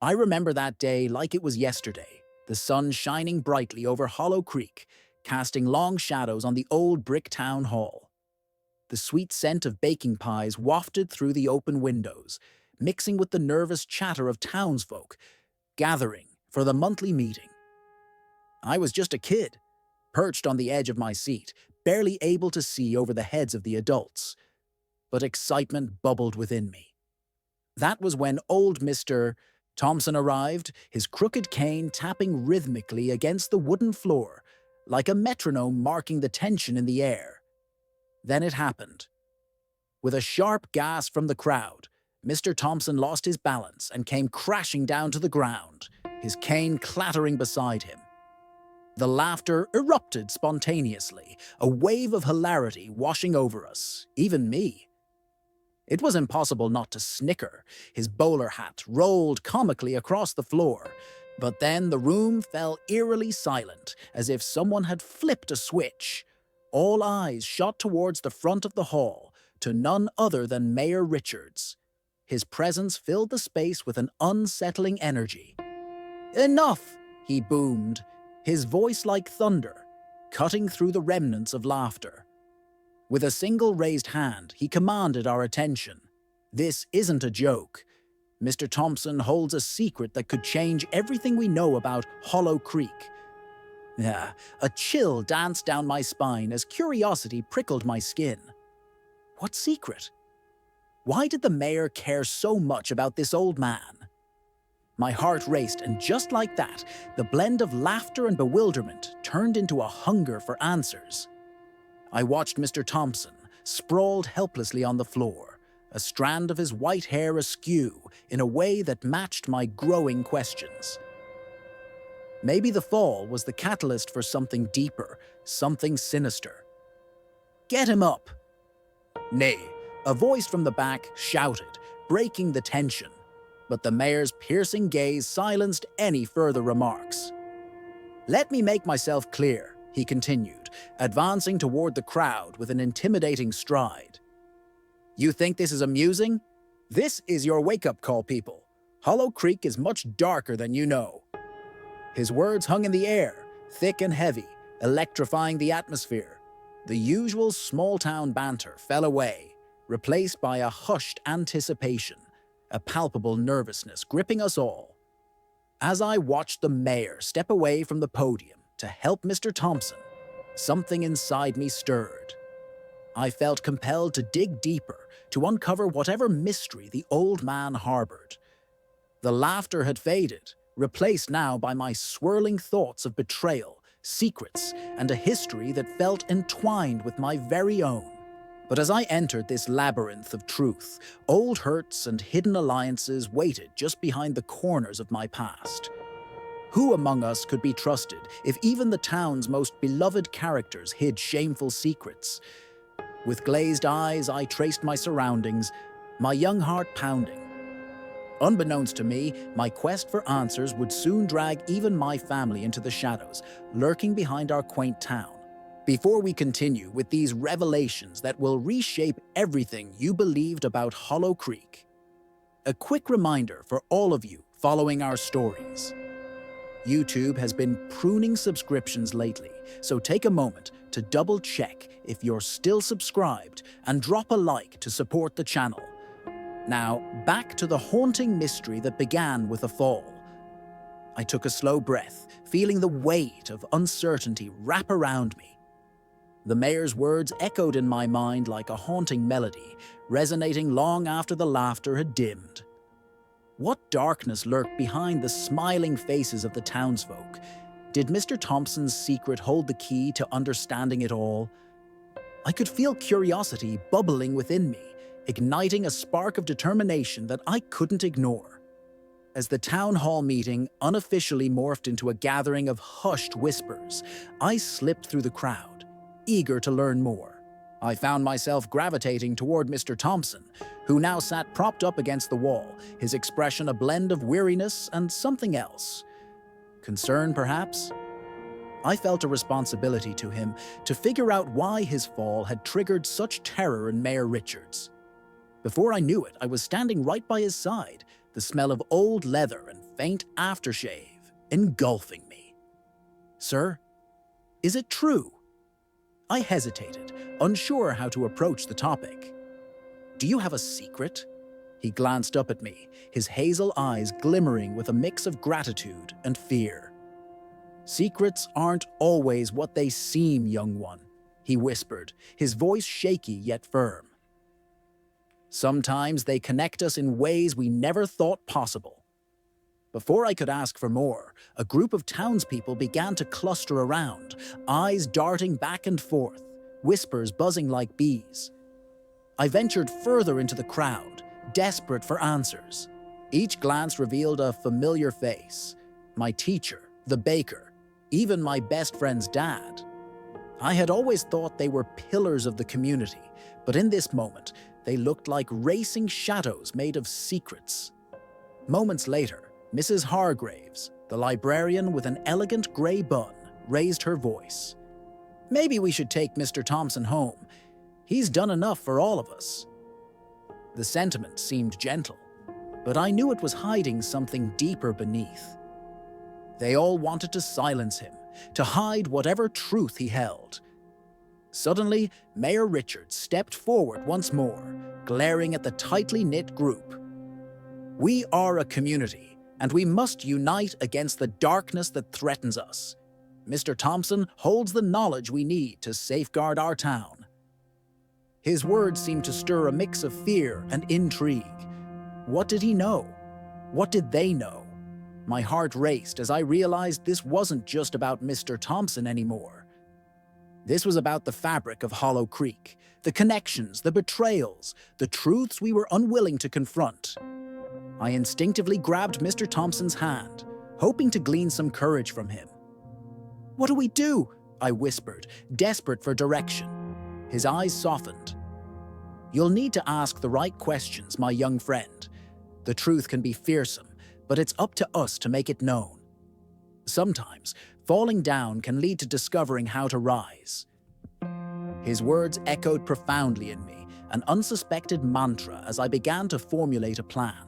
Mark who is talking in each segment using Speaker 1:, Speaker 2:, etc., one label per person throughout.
Speaker 1: I remember that day like it was yesterday, the sun shining brightly over Hollow Creek, casting long shadows on the old brick town hall. The sweet scent of baking pies wafted through the open windows, mixing with the nervous chatter of townsfolk gathering for the monthly meeting. I was just a kid, perched on the edge of my seat, barely able to see over the heads of the adults, but excitement bubbled within me. That was when old Mr. Thompson arrived, his crooked cane tapping rhythmically against the wooden floor, like a metronome marking the tension in the air. Then it happened. With a sharp gasp from the crowd, Mr. Thompson lost his balance and came crashing down to the ground, his cane clattering beside him. The laughter erupted spontaneously, a wave of hilarity washing over us, even me. It was impossible not to snicker. His bowler hat rolled comically across the floor, but then the room fell eerily silent, as if someone had flipped a switch. All eyes shot towards the front of the hall, to none other than Mayor Richards. His presence filled the space with an unsettling energy. "Enough!" he boomed, his voice like thunder, cutting through the remnants of laughter. With a single raised hand, he commanded our attention. "This isn't a joke. Mr. Thompson holds a secret that could change everything we know about Hollow Creek." A chill danced down my spine as curiosity prickled my skin. What secret? Why did the mayor care so much about this old man? My heart raced, and just like that, the blend of laughter and bewilderment turned into a hunger for answers. I watched Mr. Thompson, sprawled helplessly on the floor, a strand of his white hair askew in a way that matched my growing questions. Maybe the fall was the catalyst for something deeper, something sinister. "Get him up!" "Nay," a voice from the back shouted, breaking the tension, but the mayor's piercing gaze silenced any further remarks. "Let me make myself clear," he continued, advancing toward the crowd with an intimidating stride. "You think this is amusing? This is your wake-up call, people. Hollow Creek is much darker than you know." His words hung in the air, thick and heavy, electrifying the atmosphere. The usual small-town banter fell away, replaced by a hushed anticipation, a palpable nervousness gripping us all. As I watched the mayor step away from the podium to help Mr. Thompson, something inside me stirred. I felt compelled to dig deeper, to uncover whatever mystery the old man harbored. The laughter had faded, replaced now by my swirling thoughts of betrayal, secrets, and a history that felt entwined with my very own. But as I entered this labyrinth of truth, old hurts and hidden alliances waited just behind the corners of my past. Who among us could be trusted if even the town's most beloved characters hid shameful secrets? With glazed eyes, I traced my surroundings, my young heart pounding. Unbeknownst to me, my quest for answers would soon drag even my family into the shadows, lurking behind our quaint town. Before we continue with these revelations that will reshape everything you believed about Hollow Creek, a quick reminder for all of you following our stories. YouTube has been pruning subscriptions lately, so take a moment to double-check if you're still subscribed and drop a like to support the channel. Now, back to the haunting mystery that began with a fall. I took a slow breath, feeling the weight of uncertainty wrap around me. The mayor's words echoed in my mind like a haunting melody, resonating long after the laughter had dimmed. What darkness lurked behind the smiling faces of the townsfolk? Did Mr. Thompson's secret hold the key to understanding it all? I could feel curiosity bubbling within me, igniting a spark of determination that I couldn't ignore. As the town hall meeting unofficially morphed into a gathering of hushed whispers, I slipped through the crowd, eager to learn more. I found myself gravitating toward Mr. Thompson, who now sat propped up against the wall, his expression a blend of weariness and something else. Concern, perhaps? I felt a responsibility to him to figure out why his fall had triggered such terror in Mayor Richards. Before I knew it, I was standing right by his side, the the smell of old leather and faint aftershave engulfing me. "Sir, is it true?" I hesitated, unsure how to approach the topic. "Do you have a secret?" He glanced up at me, his hazel eyes glimmering with a mix of gratitude and fear. "Secrets aren't always what they seem, young one," he whispered, his voice shaky yet firm. "Sometimes they connect us in ways we never thought possible." Before I could ask for more, a group of townspeople began to cluster around, eyes darting back and forth, whispers buzzing like bees. I ventured further into the crowd, desperate for answers. Each glance revealed a familiar face: my teacher, the baker, even my best friend's dad. I had always thought they were pillars of the community, but in this moment, they looked like racing shadows made of secrets. Moments later, Mrs. Hargraves, the librarian with an elegant grey bun, raised her voice. "Maybe we should take Mr. Thompson home. He's done enough for all of us." The sentiment seemed gentle, but I knew it was hiding something deeper beneath. They all wanted to silence him, to hide whatever truth he held. Suddenly, Mayor Richards stepped forward once more, glaring at the tightly knit group. "We are a community, and we must unite against the darkness that threatens us. Mr. Thompson holds the knowledge we need to safeguard our town." His words seemed to stir a mix of fear and intrigue. What did he know? What did they know? My heart raced as I realized this wasn't just about Mr. Thompson anymore. This was about the fabric of Hollow Creek, the connections, the betrayals, the truths we were unwilling to confront. I instinctively grabbed Mr. Thompson's hand, hoping to glean some courage from him. "What do we do?" I whispered, desperate for direction. His eyes softened. "You'll need to ask the right questions, my young friend. The truth can be fearsome, but it's up to us to make it known. Sometimes, falling down can lead to discovering how to rise." His words echoed profoundly in me, an unsuspected mantra as I began to formulate a plan.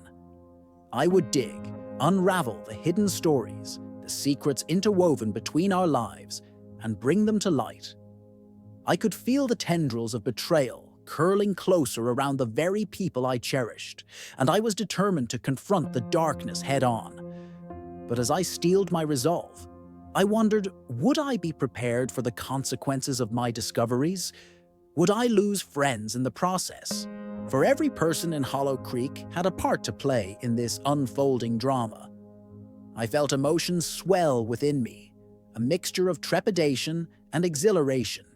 Speaker 1: I would dig, unravel the hidden stories, the secrets interwoven between our lives, and bring them to light. I could feel the tendrils of betrayal curling closer around the very people I cherished, and I was determined to confront the darkness head-on. But as I steeled my resolve, I wondered, would I be prepared for the consequences of my discoveries? Would I lose friends in the process? For every person in Hollow Creek had a part to play in this unfolding drama. I felt emotions swell within me, a mixture of trepidation and exhilaration.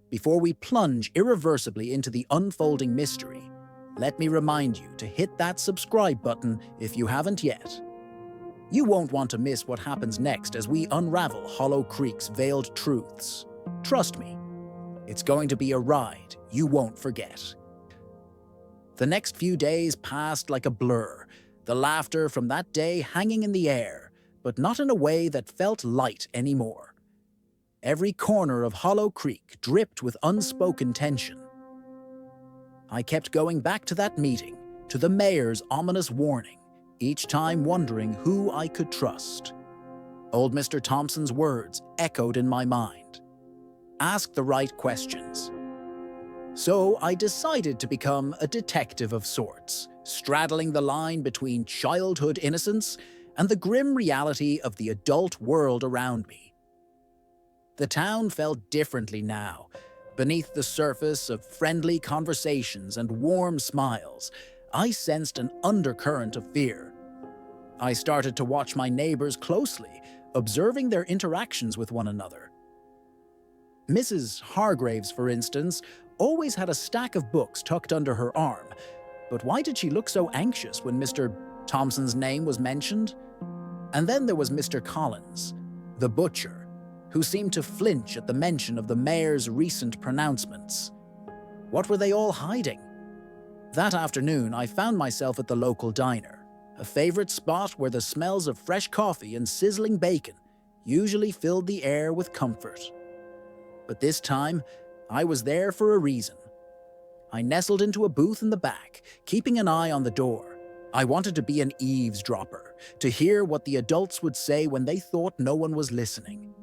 Speaker 1: Before we plunge irreversibly into the unfolding mystery, let me remind you to hit that subscribe button if you haven't yet. You won't want to miss what happens next as we unravel Hollow Creek's veiled truths. Trust me, it's going to be a ride you won't forget. The next few days passed like a blur, the laughter from that day hanging in the air, but not in a way that felt light anymore. Every corner of Hollow Creek dripped with unspoken tension. I kept going back to that meeting, to the mayor's ominous warning, each time wondering who I could trust. Old Mr. Thompson's words echoed in my mind. Ask the right questions. So I decided to become a detective of sorts, straddling the line between childhood innocence and the grim reality of the adult world around me. The town felt differently now. Beneath the surface of friendly conversations and warm smiles, I sensed an undercurrent of fear. I started to watch my neighbors closely, observing their interactions with one another. Mrs. Hargraves, for instance, always had a stack of books tucked under her arm, but why did she look so anxious when Mr. Thompson's name was mentioned? And then there was Mr. Collins, the butcher, who seemed to flinch at the mention of the mayor's recent pronouncements. What were they all hiding? That afternoon, I found myself at the local diner, a favorite spot where the smells of fresh coffee and sizzling bacon usually filled the air with comfort. But this time, I was there for a reason. I nestled into a booth in the back, keeping an eye on the door. I wanted to be an eavesdropper, to hear what the adults would say when they thought no one was listening.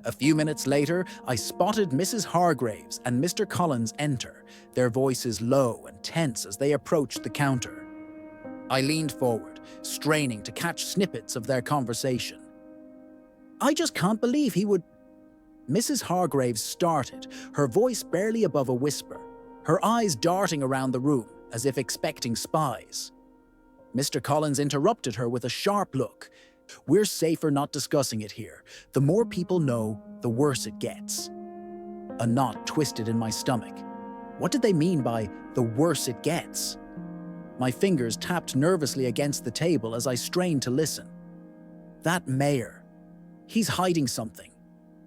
Speaker 1: A few minutes later, I spotted Mrs. Hargraves and Mr. Collins enter, their voices low and tense as they approached the counter. I leaned forward, straining to catch snippets of their conversation. "I just can't believe he would—" Mrs. Hargraves started, her voice barely above a whisper, her eyes darting around the room as if expecting spies. Mr. Collins interrupted her with a sharp look. "We're safer not discussing it here. The more people know, the worse it gets." A knot twisted in my stomach. What did they mean by "the worse it gets"? My fingers tapped nervously against the table as I strained to listen. "That mayor. He's hiding something,"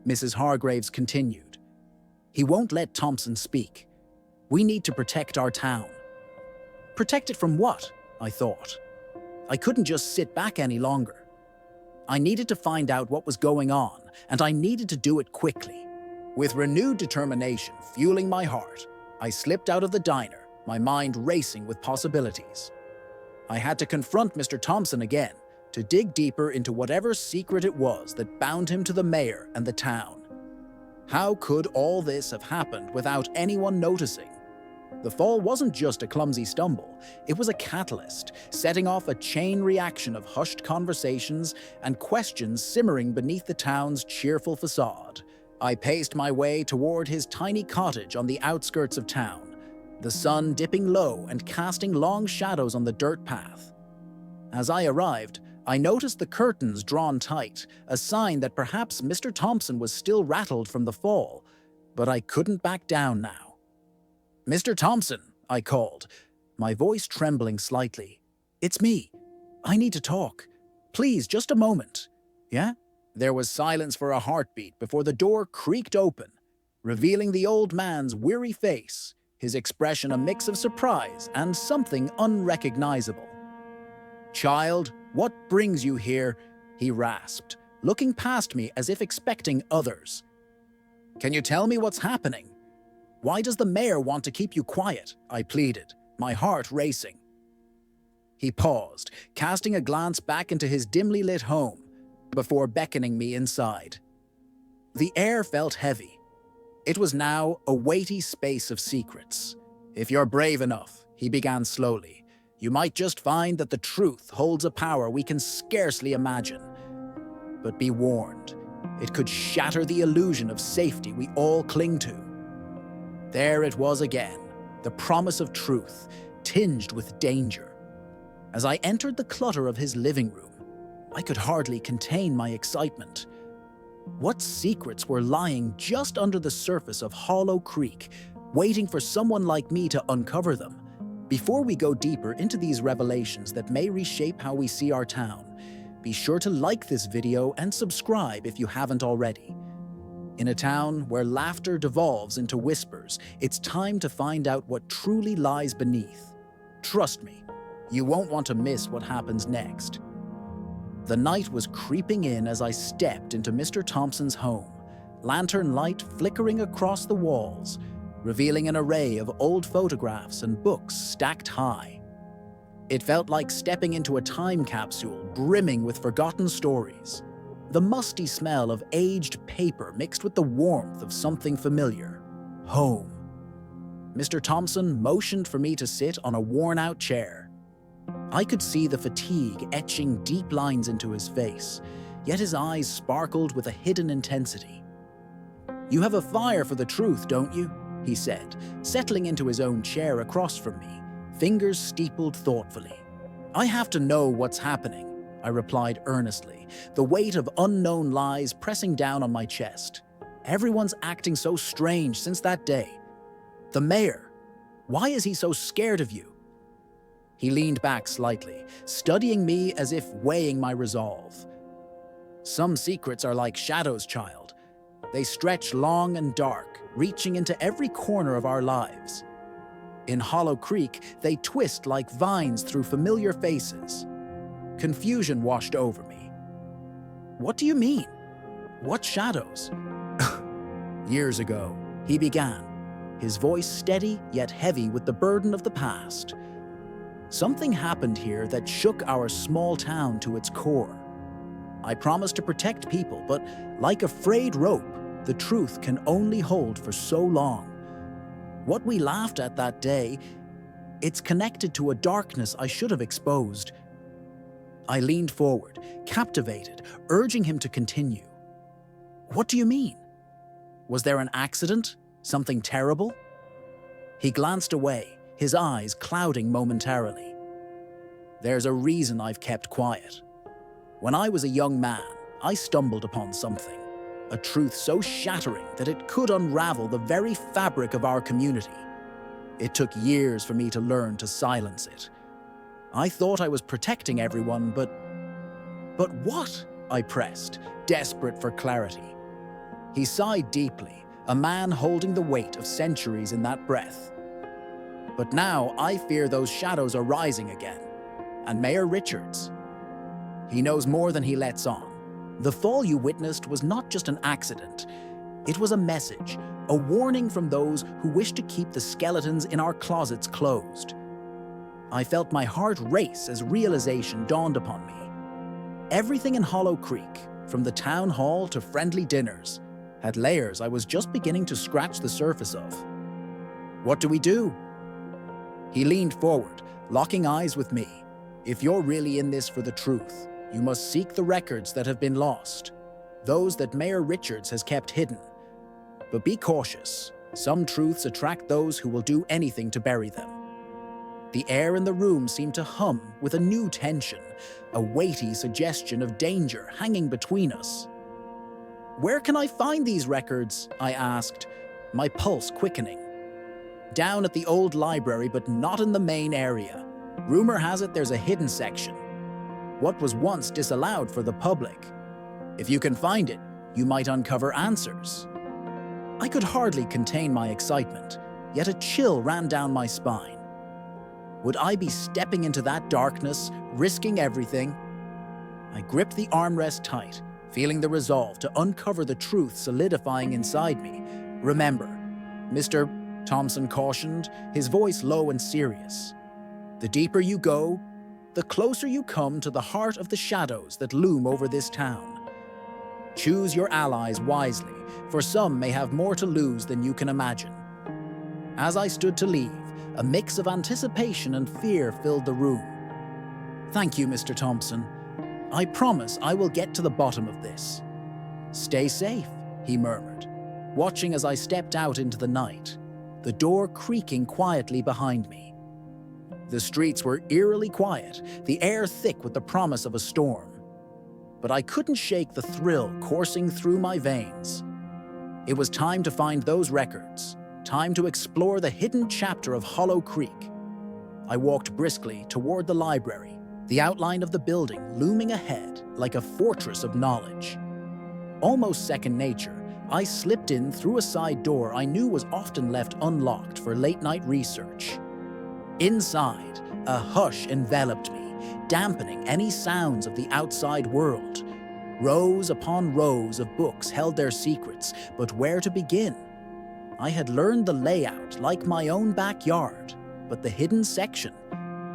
Speaker 1: Mrs. Hargraves continued. "He won't let Thompson speak. We need to protect our town." Protect it from what? I thought. I couldn't just sit back any longer. I needed to find out what was going on, and I needed to do it quickly. With renewed determination fueling my heart, I slipped out of the diner, my mind racing with possibilities. I had to confront Mr. Thompson again, to dig deeper into whatever secret it was that bound him to the mayor and the town. How could all this have happened without anyone noticing? The fall wasn't just a clumsy stumble, it was a catalyst, setting off a chain reaction of hushed conversations and questions simmering beneath the town's cheerful facade. I paced my way toward his tiny cottage on the outskirts of town, the sun dipping low and casting long shadows on the dirt path. As I arrived, I noticed the curtains drawn tight, a sign that perhaps Mr. Thompson was still rattled from the fall, but I couldn't back down now. "Mr. Thompson," I called, my voice trembling slightly. "It's me. I need to talk. Please, just a moment." "Yeah?" There was silence for a heartbeat before the door creaked open, revealing the old man's weary face, his expression a mix of surprise and something unrecognizable. "Child, what brings you here?" he rasped, looking past me as if expecting others. "Can you tell me what's happening?" "Why does the mayor want to keep you quiet?" I pleaded, my heart racing. He paused, casting a glance back into his dimly lit home, before beckoning me inside. The air felt heavy. It was now a weighty space of secrets. "If you're brave enough," he began slowly, "you might just find that the truth holds a power we can scarcely imagine. But be warned, it could shatter the illusion of safety we all cling to." There it was again, the promise of truth, tinged with danger. As I entered the clutter of his living room, I could hardly contain my excitement. What secrets were lying just under the surface of Hollow Creek, waiting for someone like me to uncover them? Before we go deeper into these revelations that may reshape how we see our town, be sure to like this video and subscribe if you haven't already. In a town where laughter devolves into whispers, it's time to find out what truly lies beneath. Trust me, you won't want to miss what happens next. The night was creeping in as I stepped into Mr. Thompson's home, lantern light flickering across the walls, revealing an array of old photographs and books stacked high. It felt like stepping into a time capsule brimming with forgotten stories. The musty smell of aged paper mixed with the warmth of something familiar. Home. Mr. Thompson motioned for me to sit on a worn-out chair. I could see the fatigue etching deep lines into his face, yet his eyes sparkled with a hidden intensity. "You have a fire for the truth, don't you?" he said, settling into his own chair across from me, fingers steepled thoughtfully. "I have to know what's happening," I replied earnestly, the weight of unknown lies pressing down on my chest. "Everyone's acting so strange since that day. The mayor, why is he so scared of you?" He leaned back slightly, studying me as if weighing my resolve. "Some secrets are like shadows, child. They stretch long and dark, reaching into every corner of our lives. In Hollow Creek, they twist like vines through familiar faces." Confusion washed over me. "What do you mean? What shadows?" "Years ago," he began, his voice steady yet heavy with the burden of the past. Something happened here that shook our small town to its core. I promised to protect people, but like a frayed rope, the truth can only hold for so long. What we laughed at that day, it's connected to a darkness I should have exposed. I leaned forward, captivated, urging him to continue. What do you mean? Was there an accident? Something terrible? He glanced away, his eyes clouding momentarily. There's a reason I've kept quiet. When I was a young man, I stumbled upon something, a truth so shattering that it could unravel the very fabric of our community. It took years for me to learn to silence it. I thought I was protecting everyone, but what? I pressed, desperate for clarity. He sighed deeply, a man holding the weight of centuries in that breath. But now I fear those shadows are rising again. And Mayor Richards, he knows more than he lets on. The fall you witnessed was not just an accident. It was a message, a warning from those who wish to keep the skeletons in our closets closed. I felt my heart race as realization dawned upon me. Everything in Hollow Creek, from the town hall to friendly dinners, had layers I was just beginning to scratch the surface of. What do we do? He leaned forward, locking eyes with me. If you're really in this for the truth, you must seek the records that have been lost, those that Mayor Richards has kept hidden. But be cautious. Some truths attract those who will do anything to bury them. The air in the room seemed to hum with a new tension, a weighty suggestion of danger hanging between us. Where can I find these records? I asked, my pulse quickening. Down at the old library, but not in the main area. Rumor has it there's a hidden section. What was once disallowed for the public. If you can find it, you might uncover answers. I could hardly contain my excitement, yet a chill ran down my spine. Would I be stepping into that darkness, risking everything? I gripped the armrest tight, feeling the resolve to uncover the truth solidifying inside me. Remember, Mr. Thompson cautioned, his voice low and serious. The deeper you go, the closer you come to the heart of the shadows that loom over this town. Choose your allies wisely, for some may have more to lose than you can imagine. As I stood to leave, a mix of anticipation and fear filled the room. Thank you, Mr. Thompson. I promise I will get to the bottom of this. Stay safe, he murmured, watching as I stepped out into the night, the door creaking quietly behind me. The streets were eerily quiet, the air thick with the promise of a storm. But I couldn't shake the thrill coursing through my veins. It was time to find those records, time to explore the hidden chapter of Hollow Creek. I walked briskly toward the library, the outline of the building looming ahead like a fortress of knowledge. Almost second nature, I slipped in through a side door I knew was often left unlocked for late-night research. Inside, a hush enveloped me, dampening any sounds of the outside world. Rows upon rows of books held their secrets, but where to begin? I had learned the layout like my own backyard, but the hidden section,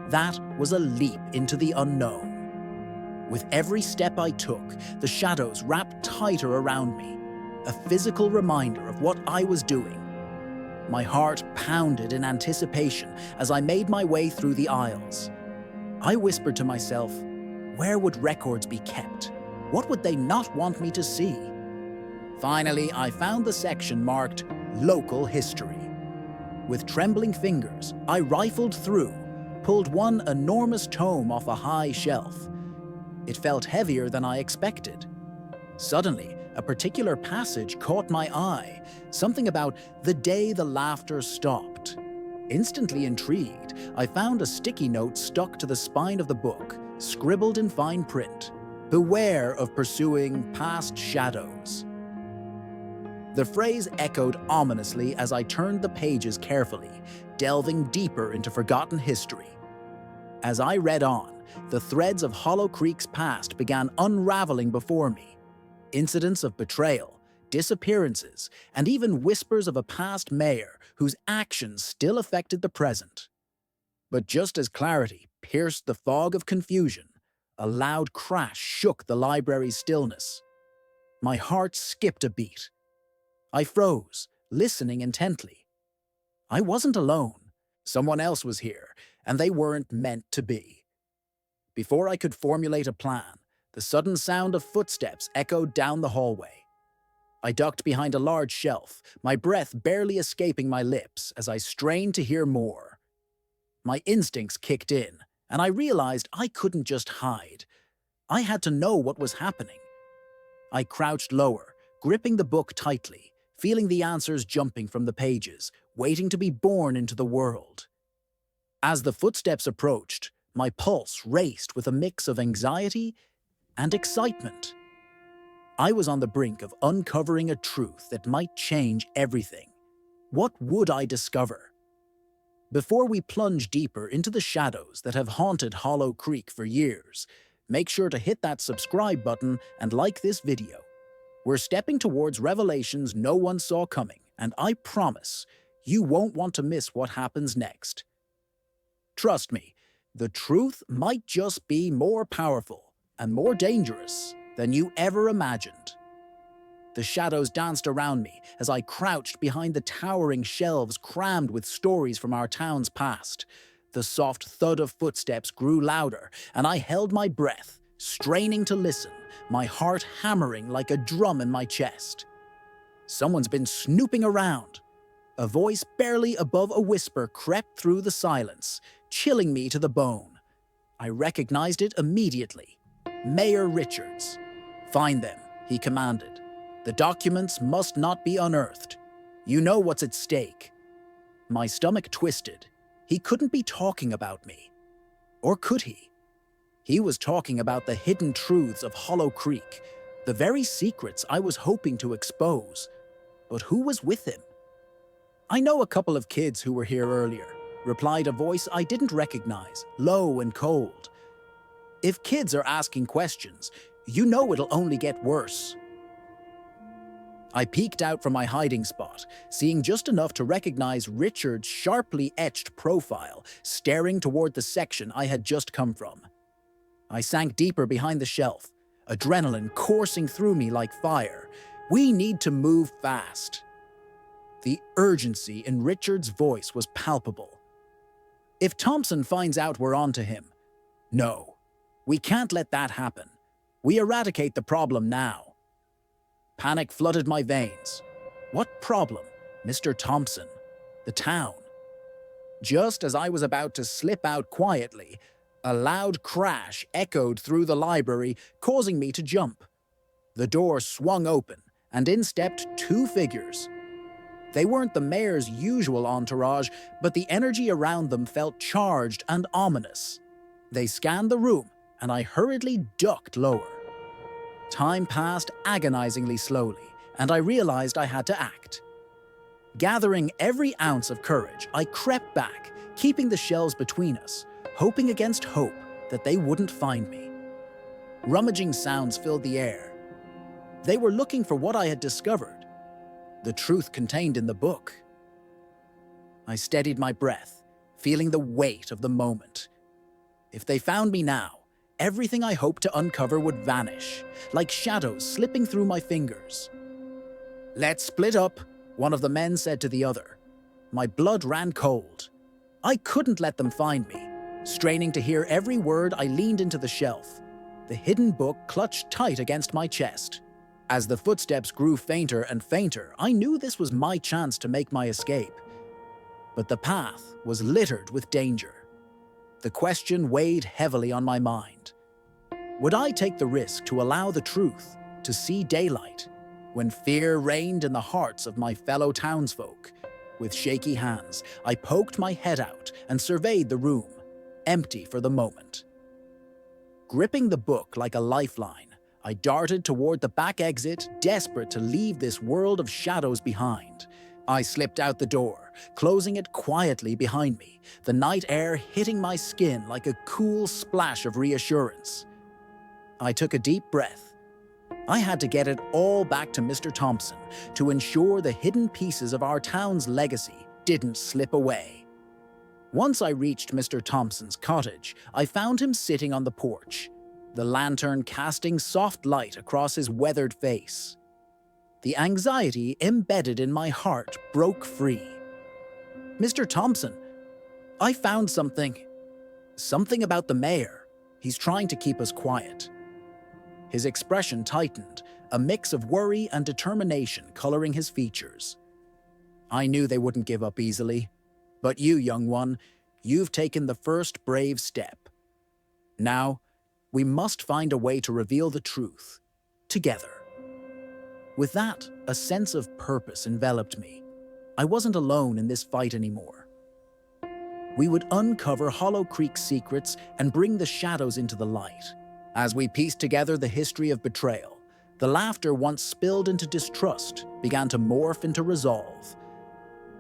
Speaker 1: that was a leap into the unknown. With every step I took, the shadows wrapped tighter around me, a physical reminder of what I was doing. My heart pounded in anticipation as I made my way through the aisles. I whispered to myself, where would records be kept? What would they not want me to see? Finally, I found the section marked Local History. With trembling fingers, I rifled through, pulled one enormous tome off a high shelf. It felt heavier than I expected. Suddenly, a particular passage caught my eye, something about the day the laughter stopped. Instantly intrigued, I found a sticky note stuck to the spine of the book, scribbled in fine print. Beware of pursuing past shadows. The phrase echoed ominously as I turned the pages carefully, delving deeper into forgotten history. As I read on, the threads of Hollow Creek's past began unraveling before me. Incidents of betrayal, disappearances, and even whispers of a past mayor whose actions still affected the present. But just as clarity pierced the fog of confusion. A loud crash shook the library's stillness. My heart skipped a beat. I froze, listening intently. I wasn't alone. Someone else was here, and they weren't meant to be. Before I could formulate a plan, the sudden sound of footsteps echoed down the hallway. I ducked behind a large shelf, my breath barely escaping my lips as I strained to hear more. My instincts kicked in, and I realized I couldn't just hide. I had to know what was happening. I crouched lower, gripping the book tightly, feeling the answers jumping from the pages, waiting to be born into the world. As the footsteps approached, my pulse raced with a mix of anxiety and excitement. I was on the brink of uncovering a truth that might change everything. What would I discover? Before we plunge deeper into the shadows that have haunted Hollow Creek for years, make sure to hit that subscribe button and like this video. We're stepping towards revelations no one saw coming, and I promise you won't want to miss what happens next. Trust me, the truth might just be more powerful and more dangerous than you ever imagined. The shadows danced around me as I crouched behind the towering shelves crammed with stories from our town's past. The soft thud of footsteps grew louder, and I held my breath, straining to listen, my heart hammering like a drum in my chest. Someone's been snooping around. A voice barely above a whisper crept through the silence, chilling me to the bone. I recognized it immediately. Mayor Richards. "Find them," he commanded. "The documents must not be unearthed. You know what's at stake." My stomach twisted. He couldn't be talking about me. Or could he? He was talking about the hidden truths of Hollow Creek, the very secrets I was hoping to expose. But who was with him? "I know a couple of kids who were here earlier," replied a voice I didn't recognize, low and cold. "If kids are asking questions, you know it'll only get worse." I peeked out from my hiding spot, seeing just enough to recognize Richard's sharply etched profile, staring toward the section I had just come from. I sank deeper behind the shelf, adrenaline coursing through me like fire. We need to move fast. The urgency in Richard's voice was palpable. If Thompson finds out we're onto him, no, we can't let that happen. We eradicate the problem now. Panic flooded my veins. What problem? Mr. Thompson. The town. Just as I was about to slip out quietly, a loud crash echoed through the library, causing me to jump. The door swung open, and in stepped two figures. They weren't the mayor's usual entourage, but the energy around them felt charged and ominous. They scanned the room, and I hurriedly ducked lower. Time passed agonizingly slowly, and I realized I had to act. Gathering every ounce of courage, I crept back, keeping the shelves between us, hoping against hope that they wouldn't find me. Rummaging sounds filled the air. They were looking for what I had discovered, the truth contained in the book. I steadied my breath, feeling the weight of the moment. If they found me now, everything I hoped to uncover would vanish, like shadows slipping through my fingers. "Let's split up," one of the men said to the other. My blood ran cold. I couldn't let them find me. Straining to hear every word, I leaned into the shelf. The hidden book clutched tight against my chest. As the footsteps grew fainter and fainter, I knew this was my chance to make my escape. But the path was littered with danger. The question weighed heavily on my mind. Would I take the risk to allow the truth to see daylight when fear reigned in the hearts of my fellow townsfolk? With shaky hands, I poked my head out and surveyed the room, empty for the moment. Gripping the book like a lifeline, I darted toward the back exit, desperate to leave this world of shadows behind. I slipped out the door, closing it quietly behind me, the night air hitting my skin like a cool splash of reassurance. I took a deep breath. I had to get it all back to Mr. Thompson to ensure the hidden pieces of our town's legacy didn't slip away. Once I reached Mr. Thompson's cottage, I found him sitting on the porch, the lantern casting soft light across his weathered face. The anxiety embedded in my heart broke free. "Mr. Thompson, I found something. Something about the mayor. He's trying to keep us quiet." His expression tightened, a mix of worry and determination coloring his features. I knew they wouldn't give up easily. But you, young one, you've taken the first brave step. Now, we must find a way to reveal the truth, together. With that, a sense of purpose enveloped me. I wasn't alone in this fight anymore. We would uncover Hollow Creek's secrets and bring the shadows into the light. As we pieced together the history of betrayal, the laughter once spilled into distrust began to morph into resolve.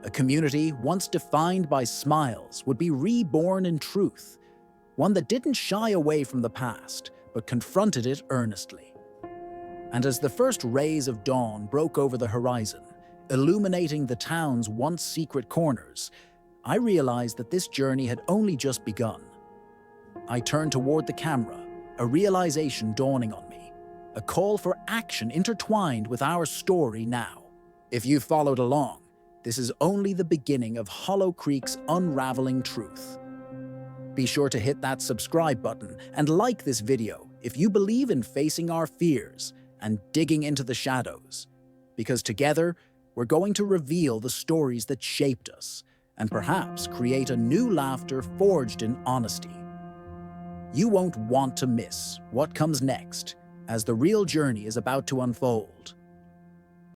Speaker 1: A community once defined by smiles would be reborn in truth, one that didn't shy away from the past, but confronted it earnestly. And as the first rays of dawn broke over the horizon, illuminating the town's once secret corners, I realized that this journey had only just begun. I turned toward the camera, a realization dawning on me, a call for action intertwined with our story now. If you followed along, this is only the beginning of Hollow Creek's unraveling truth. Be sure to hit that subscribe button and like this video if you believe in facing our fears and digging into the shadows, because together we're going to reveal the stories that shaped us and perhaps create a new laughter forged in honesty. You won't want to miss what comes next, as the real journey is about to unfold.